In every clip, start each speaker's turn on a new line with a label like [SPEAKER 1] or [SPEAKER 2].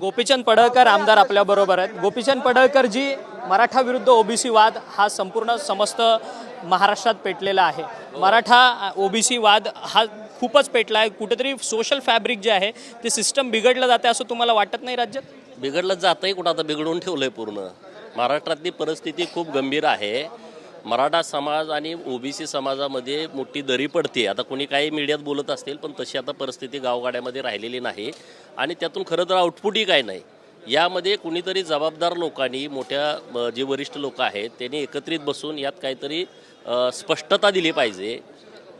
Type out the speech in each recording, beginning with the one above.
[SPEAKER 1] गोपीचंद पडळकर आमदार आपल्या बरोबर आहेत. गोपीचंद पडळकर जी मराठा विरुद्ध ओबीसी वाद हा संपूर्ण समस्त महाराष्ट्रात पेटलेला आहे. मराठा ओबीसी वाद हा खूपच पेटला आहे. कुठेतरी सोशल फॅब्रिक जे आहे ते सिस्टम बिघडलं जाते असं तुम्हाला वाटत नाही राज्यात?
[SPEAKER 2] बिघडलं जातंय कुठं, आता बिघडवून ठेवलंय पूर्ण. महाराष्ट्रातली परिस्थिती खूप गंभीर आहे. मराठा समाज आणि ओबीसी समाजामध्ये मोठी दरी पडते. आता कोणी काही मीडियात बोलत असतील, पण तशी आता परिस्थिती गावगाड्यामध्ये राहिलेली नाही आणि त्यातून खरं तर आउटपुटही काय नाही. यामध्ये कुणीतरी जबाबदार लोकांनी, मोठ्या जे वरिष्ठ लोक आहेत त्यांनी एकत्रित बसून यात काहीतरी स्पष्टता दिली पाहिजे.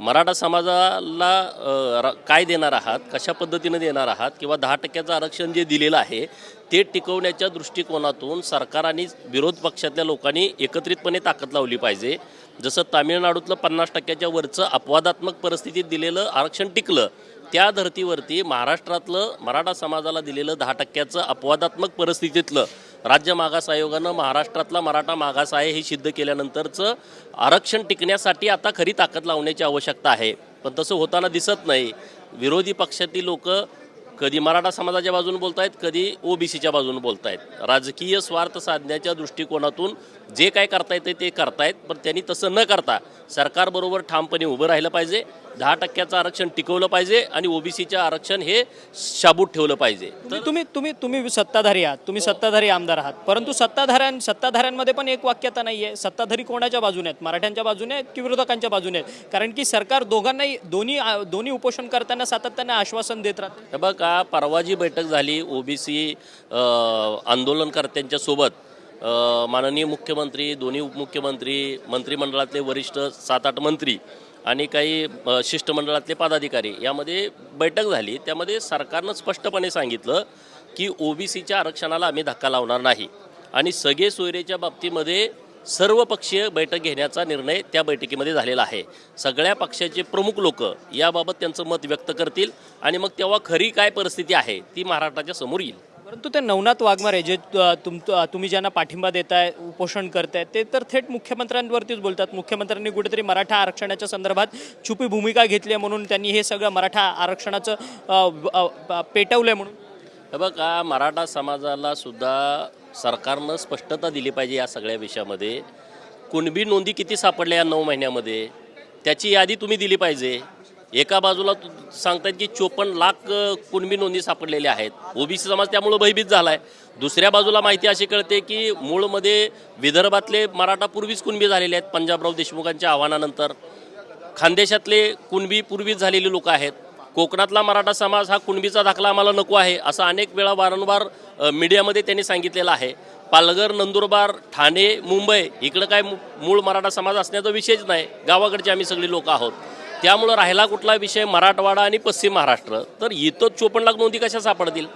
[SPEAKER 2] मराठा समाजाला काय देणार आहात, कशा पद्धतीनं देणार आहात, किंवा 10% आरक्षण जे दिलेलं आहे ते टिकवण्याच्या दृष्टिकोनातून सरकार आणि विरोध पक्षातल्या लोकांनी एकत्रितपणे ताकद लावली पाहिजे. जसं तामिळनाडूतलं 50%च्या वरचं अपवादात्मक परिस्थितीत दिलेलं आरक्षण टिकलं, त्या धर्तीवरती महाराष्ट्रातलं मराठा समाजाला दिलेलं 10%चं अपवादात्मक परिस्थितीतलं राज्य मागास आयोगानं महाराष्ट्रातला मराठा मागास आहे हे सिद्ध केल्यानंतरचं आरक्षण टिकण्यासाठी आता खरी ताकद लावण्याची आवश्यकता आहे. पण तसं होताना दिसत नाही. विरोधी पक्षातील लोक कधी मराठा समाजाच्या बाजूने बोलत आहेत, कधी ओबीसीच्या बाजूने बोलत आहेत. राजकीय स्वार्थ साधण्याच्या दृष्टिकोनातून जे काय करता येते ते करतायत, पण त्यांनी तसं न करता सरकारबरोबर ठामपणे उभं राहिलं पाहिजे. 10%चं आरक्षण टिकवलं पाहिजे आणि ओबीसीचं आरक्षण हे शाबूत ठेवलं पाहिजे.
[SPEAKER 1] तुम्ही सत्ताधारी आहात, तुम्ही सत्ताधारी आमदार आहात, परंतु सत्ताधाऱ्यांमध्ये पण एक वाक्यता नाही आहे. सत्ताधारी कोणाच्या बाजूने आहेत? मराठ्यांच्या बाजूने आहेत की विरोधकांच्या बाजूने आहेत? कारण की सरकार दोघांनाही दोन्ही उपोषण करताना सातत्याने आश्वासन देत राहतं.
[SPEAKER 2] हे बघा, परवा जी बैठक झाली ओबीसी आंदोलनकर्त्यांच्या सोबत, माननीय मुख्यमंत्री, दोन्ही उपमुख्यमंत्री, मंत्रिमंडळातले वरिष्ठ 7-8 मंत्री आणि काही शिष्टमंडळातले पदाधिकारी यामध्ये बैठक झाली. त्यामध्ये सरकारनं स्पष्टपणे सांगितलं की ओबीसीच्या आरक्षणाला आम्ही धक्का लावणार नाही आणि सगळे सोयरेच्या बाबतीमध्ये सर्वपक्षीय बैठक घेण्याचा निर्णय त्या बैठकीमध्ये झालेला आहे. सगळ्या पक्षाचे प्रमुख लोक याबाबत त्यांचं मत व्यक्त करतील आणि मग तेव्हा खरी काय परिस्थिती आहे ती महाराष्ट्राच्या समोर येईल.
[SPEAKER 1] परंतु ते नवनाथ वाघमारे जे तुम्ही ज्यांना पाठिंबा देताय, उपोषण करताय, ते तर थेट मुख्यमंत्र्यांवरतीच बोलतात. मुख्यमंत्र्यांनी कुठेतरी मराठा आरक्षणाच्या संदर्भात छुपी भूमिका घेतली आहे म्हणून त्यांनी हे सगळं मराठा आरक्षणाचं पेटवलंय म्हणून.
[SPEAKER 2] हे बघा, मराठा समाजाला सुद्धा सरकारनं स्पष्टता दिली पाहिजे या सगळ्या विषयामध्ये. कुणबी नोंदी किती सापडल्या या 9 महिन्यामध्ये त्याची यादी तुम्ही दिली पाहिजे. एका बाजूला सांगतात की 54 लाख कुणबी नोंदी सापडलेल्या आहेत, ओबीसी समाज त्यामुळं भयभीत झाला आहे. दुसऱ्या बाजूला माहिती अशी कळते की मूळमध्ये विदर्भातले मराठा पूर्वीच कुणबी झालेले आहेत. पंजाबराव देशमुखांच्या आव्हानानंतर खानदेशातले कुणबी पूर्वीच झालेली लोक आहेत. कोकणातला मराठा समाज हा कुणबीचा दाखला आम्हाला नको आहे असं अनेक वेळा वारंवार मीडियामध्ये त्यांनी सांगितलेलं आहे. पालघर, नंदुरबार, ठाणे, मुंबई इकडं काय मूळ मराठा समाज असण्याचा विषयच नाही. गावाकडचे आम्ही सगळी लोक आहोत. त्यामुळं राहिला कुठला विषय मराठवाडा आणि पश्चिम महाराष्ट्र, तर इथं 54 लाख नोंदी कशा सापडतील?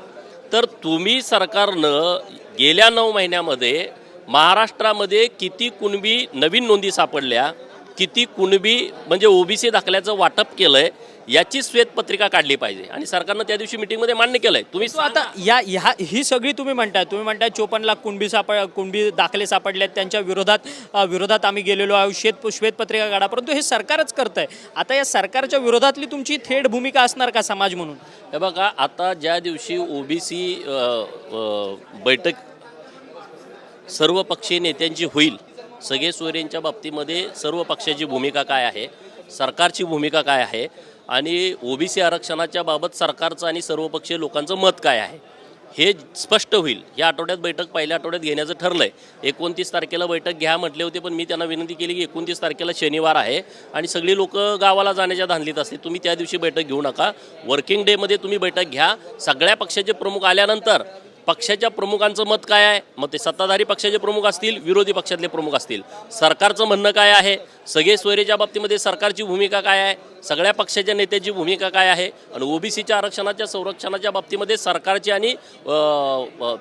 [SPEAKER 2] तर तुम्ही सरकारनं गेल्या 9 महिन्यामध्ये महाराष्ट्रामध्ये किती कुणबी नवीन नोंदी सापडल्या, किती कुणबी म्हणजे ओबीसी दाखल्याचं वाटप केलंय याची श्वेतपत्रिका काढली पाहिजे आणि सरकारनं त्या दिवशी मिटिंगमध्ये मान्य केलंय. तुम्ही
[SPEAKER 1] आता ही सगळी तुम्ही म्हणताय 54 लाख कुणबी दाखले सापडले आहेत, त्यांच्या विरोधात आम्ही गेलेलो आहोत, श्वेतपत्रिका काढा. परंतु हे सरकारच करतंय. आता या सरकारच्या विरोधातली तुमची थेट भूमिका असणार का समाज म्हणून?
[SPEAKER 2] हे बघा, आता ज्या दिवशी ओबीसी बैठक सर्वपक्षीय नेत्यांची होईल, सगळे सोयरेंच्या बाबतीमध्ये सर्व पक्षाची भूमिका काय आहे, सरकारची भूमिका काय आहे आणि ओबीसी आरक्षणाच्या बाबत सरकारचं आणि सर्वपक्षीय लोकांचं मत काय आहे हे स्पष्ट होईल. या आठवड्यात बैठक पहिल्या आठवड्यात घेण्याचं ठरलं आहे. 29 तारखेला बैठक घ्या म्हटले होते, पण मी त्यांना विनंती केली की 29 तारखेला शनिवार आहे आणि सगळी लोक गावाला जाण्याच्या धांदलीत असते. तुम्ही त्या दिवशी बैठक घेऊ नका. वर्किंग डेमध्ये तुम्ही बैठक घ्या. सगळ्या पक्षाचे प्रमुख आल्यानंतर पक्षाच्या प्रमुखांचं मत काय आहे, मग ते सत्ताधारी पक्षाचे प्रमुख असतील, विरोधी पक्षातले प्रमुख असतील, सरकारचं म्हणणं काय आहे, सगळे सोयरेच्या बाबतीमध्ये सरकारची भूमिका काय आहे, सगळ्या पक्षाच्या नेत्याची भूमिका काय आहे आणि ओबीसीच्या आरक्षणाच्या संरक्षणाच्या बाबतीमध्ये सरकारची आणि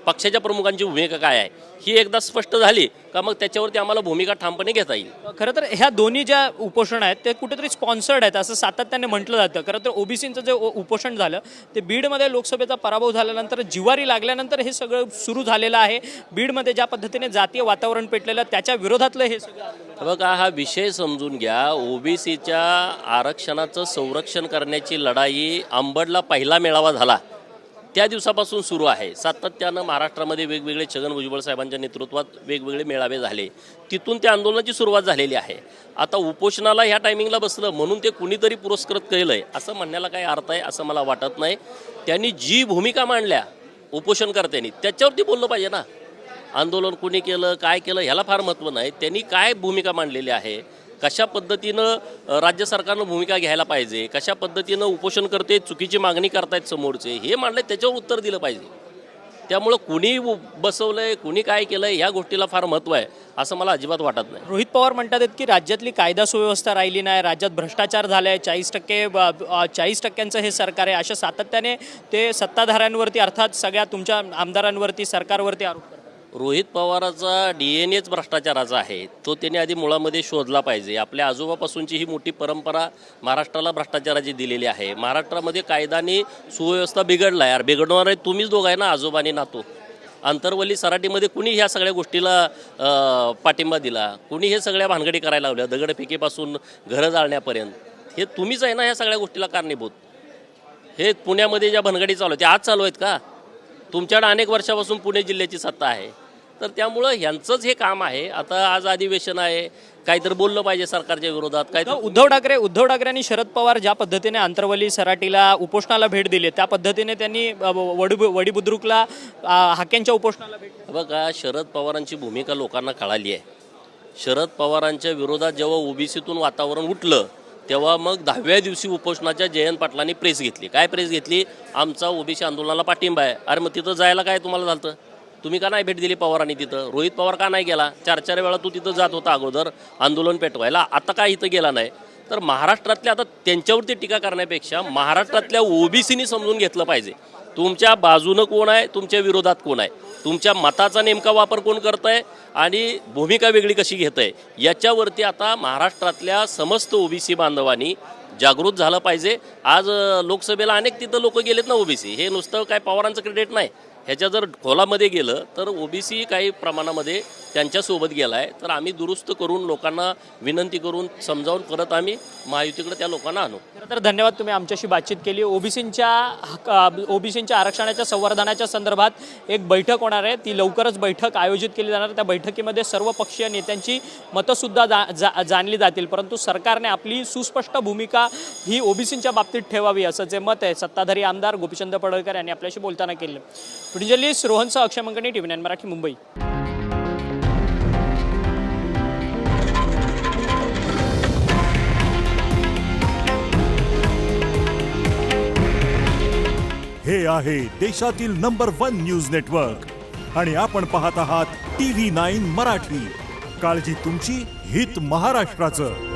[SPEAKER 2] पक्षाच्या प्रमुखांची भूमिका काय आहे ही एकदा स्पष्ट झाली का मग त्याच्यावरती आम्हाला भूमिका ठामपणे घेता येईल.
[SPEAKER 1] खरं तर ह्या दोन्ही ज्या उपोषण आहेत ते कुठेतरी स्पॉन्सर्ड आहेत असं सातत्याने म्हटलं जातं. खरं तर ओबीसीचं जे उपोषण झालं ते बीडमध्ये लोकसभेचा पराभव झाल्यानंतर, जिवारी लागल्यानंतर हे सगळं सुरू झालेलं आहे. बीडमध्ये ज्या पद्धतीने जातीय वातावरण पेटलेलं त्याच्या विरोधातलं हे सगळं.
[SPEAKER 2] बघा, हा विषय समजून घ्या. ओबीसीच्या आरक्षणाचं संरक्षण करण्याची लढाई अंबडला पहिला मेळावा झाला त्या दिवसापासून सुरू आहे. सातत्यानं महाराष्ट्रामध्ये वेगवेगळे छगन भुजबळ साहेबांच्या नेतृत्वात वेगवेगळे मेळावे झाले. तिथून त्या आंदोलनाची सुरुवात झालेली आहे. आता उपोषणाला ह्या टायमिंगला बसलं म्हणून ते कुणीतरी पुरस्कृत केलं आहे असं म्हणण्याला काही अर्थ आहे असं मला वाटत नाही. त्यांनी जी भूमिका मांडल्या उपोषणकर्त्यांनी त्याच्यावरती बोललं पाहिजे ना. आंदोलन कुणी केलं, काय केलं ह्याला फार महत्त्व नाही. त्यांनी काय भूमिका मांडलेली आहे, कशा पद्धतीनं राज्य सरकारनं भूमिका घ्यायला पाहिजे, कशा पद्धतीनं उपोषणकर्ते चुकीची मागणी करतायत समोरचे, हे मांडले त्याच्यावर उत्तर दिलं पाहिजे. त्यामुळं कुणी बसवलंय, कुणी काय केलंय ह्या गोष्टीला फार महत्त्व आहे असं मला अजिबात वाटत नाही.
[SPEAKER 1] रोहित पवार म्हणतात की राज्यातली कायदा सुव्यवस्था राहिली नाही, राज्यात भ्रष्टाचार झालाय, 40% हे सरकार आहे, अशा सातत्याने ते सत्ताधाऱ्यांवरती अर्थात सगळ्या तुमच्या आमदारांवरती सरकारवरती आरोप करतात.
[SPEAKER 2] रोहित पवाराचा DNAच भ्रष्टाचाराचा आहे. तो त्यांनी आधी मुळामध्ये शोधला पाहिजे. आपल्या आजोबापासूनची ही मोठी परंपरा महाराष्ट्राला भ्रष्टाचाराची दिलेली आहे. महाराष्ट्रामध्ये कायदाने सुव्यवस्था बिघडला यार, बिघडणार आहे तुम्हीच दोघं आहे ना, आजोबानी नातू. अंतरवली सराटीमध्ये कुणी ह्या सगळ्या गोष्टीला पाठिंबा दिला, कुणी हे सगळ्या भानगडी करायला लावल्या, दगडफेकीपासून घरं जाळण्यापर्यंत हे तुम्हीच आहे ना ह्या सगळ्या गोष्टीला कारणीभूत. हे पुण्यामध्ये ज्या भानगडी चालू आहेत त्या आज चालू आहेत का? तुमच्याकडे अनेक वर्षापासून पुणे जिल्ह्याची सत्ता आहे. तर त्यामुळं ह्यांचंच हे काम आहे. आता आज अधिवेशन आहे, काहीतरी बोललं पाहिजे सरकारच्या विरोधात. काय
[SPEAKER 1] उद्धव ठाकरे आणि शरद पवार ज्या पद्धतीने आंतरवली सराटीला उपोषणाला भेट दिली त्या पद्धतीने त्यांनी वडी बुद्रुकला हाक्यांच्या उपोषणाला भेट दिली.
[SPEAKER 2] बघा, शरद पवारांची भूमिका लोकांना कळाली आहे. शरद पवारांच्या विरोधात जेव्हा ओबीसीतून वातावरण उठलं तेव्हा मग 10व्या दिवशी उपोषणाच्या जयंत पाटलांनी प्रेस घेतली. काय प्रेस घेतली? आमचा ओबीसी आंदोलनाला पाठिंबा आहे. अरे मग तिथं जायला काय तुम्हाला झालं? तुम्ही का नाही भेट दिली पवारांनी तिथं? रोहित पवार का नाही गेला? 4 वेळा तू तिथं जात होता अगोदर आंदोलन पेटवायला, आता काय इथं गेला नाही? तर महाराष्ट्रातल्या आता त्यांच्यावरती टीका करण्यापेक्षा महाराष्ट्रातल्या ओबीसीनी समजून घेतलं पाहिजे तुमच्या बाजूनं कोण आहे, तुमच्या विरोधात कोण आहे, तुमच्या मताचा नेमका वापर कोण करत आहे आणि भूमिका वेगळी कशी घेत आहे. याच्यावरती आता महाराष्ट्रातल्या समस्त ओबीसी बांधवांनी जागृत झालं पाहिजे. आज लोकसभेला अनेक तिथं लोक गेलेत ना ओबीसी. हे नुसतं काय पवारांचं क्रेडिट नाही. ह्याच्या जर खोलामध्ये गेलं तर ओबीसी काही प्रमाणामध्ये त्यांच्यासोबत गेला आहे. तर आम्ही दुरुस्त करून लोकांना विनंती करून समजावून परत आम्ही महायुतीकडे त्या लोकांना आणू.
[SPEAKER 1] तर धन्यवाद, तुम्ही आमच्याशी बातचीत केली. ओबीसींच्या संवर्धनाच्या संदर्भात एक बैठक होणार आहे, ती लवकरच बैठक आयोजित केली जाणार. त्या बैठकीमध्ये सर्व पक्षीय नेत्यांची मतंसुद्धा जाणली जातील. परंतु सरकारने आपली सुस्पष्ट भूमिका ही ओबीसींच्या बाबतीत ठेवावी असं जे मत आहे सत्ताधारी आमदार गोपीचंद पडळकर यांनी आपल्याशी बोलताना केलं. जर्नलिस्ट रोहनसह अक्षय मंगणी, TV9 मराठी, मुंबई.
[SPEAKER 3] हे आहे देशातील नंबर 1 न्यूज नेटवर्क आणि आपण पाहत आहात TV9 मराठी. काळजी तुमची, हित महाराष्ट्राचं.